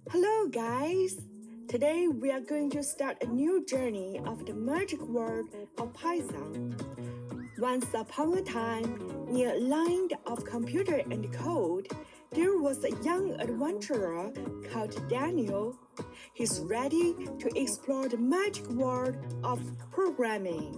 Hello guys! Today we are going to start a new journey of the magic world of Python. Once upon a time, in a land of computer and code, there was a young adventurer called Daniel. He's ready to explore the magic world of programming.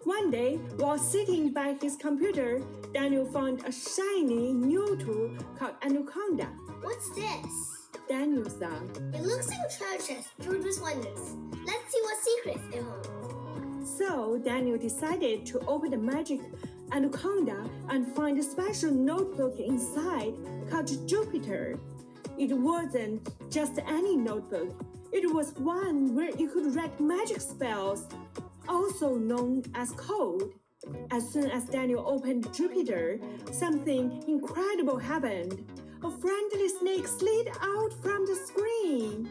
One day, while sitting by his computer, Daniel found a shiny new tool called Anaconda. What's this? Daniel thought. It looks like a treasure chest filled with wonders. Let's see what secrets it holds. So Daniel decided to open the magic Anaconda and find a special notebook inside called Jupyter. It wasn't just any notebook. It was one where you could write magic spells, also known as code. As soon as Daniel opened Jupyter, something incredible happened. A friendly snake slid out from the screen.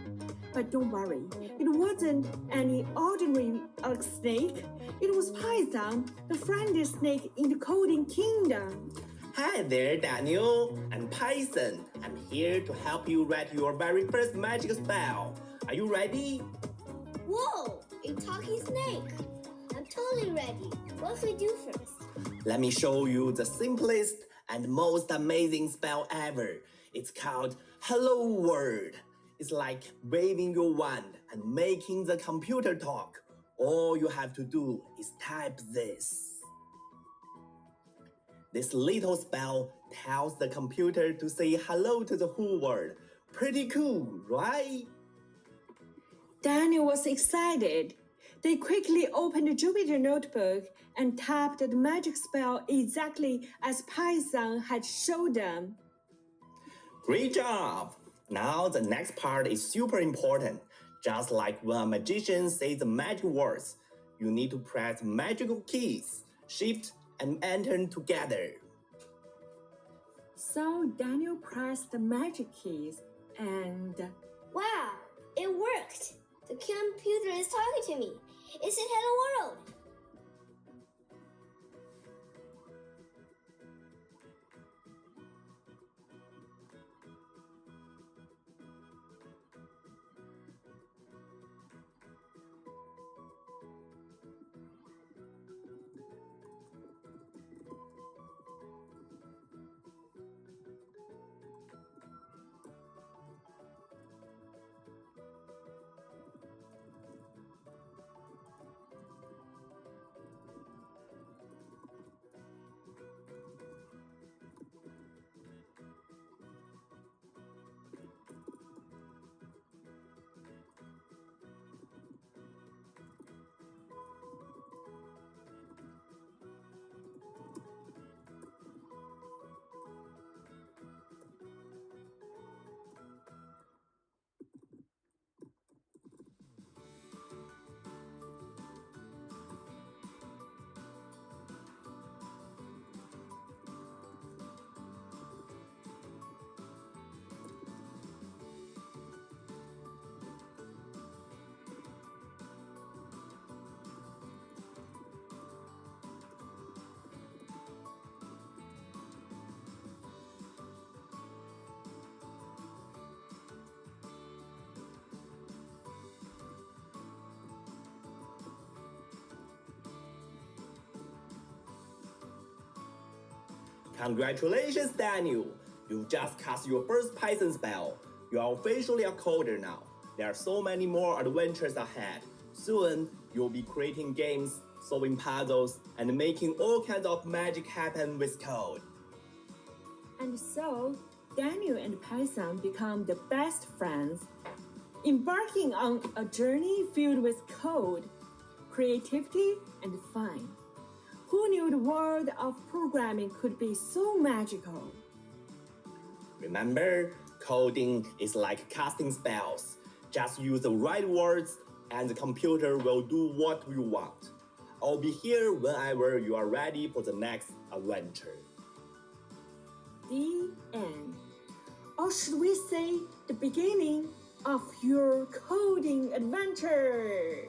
But don't worry, it wasn't any ordinary snake. It was Python, the friendly snake in the coding kingdom. Hi there, Daniel. I'm Python. I'm here to help you write your very first magic spell. Are you ready? Whoa, a talking snake. I'm totally ready. What should we do first? Let me show you the simplest and most amazing spell ever. It's called Hello World. It's like waving your wand and making the computer talk. All you have to do is type this. This little spell tells the computer to say hello to the whole world. Pretty cool, right? Daniel was excited. They quickly opened the Jupyter notebook and typed the magic spell exactly as Python had showed them. Great job! Now the next part is super important. Just like when a magician says the magic words, you need to press magical keys, shift and enter together. So Daniel pressed the magic keys and... Wow, it worked! The computer is talking to me. It said hello world. Congratulations, Daniel! You've just cast your first Python spell. You are officially a coder now. There are so many more adventures ahead. Soon, you'll be creating games, solving puzzles, and making all kinds of magic happen with code. And so, Daniel and Python become the best friends, embarking on a journey filled with code, creativity, and fun. Who knew the world of programming could be so magical? Remember, coding is like casting spells. Just use the right words and the computer will do what you want. I'll be here whenever you are ready for the next adventure. The end. Or should we say the beginning of your coding adventure?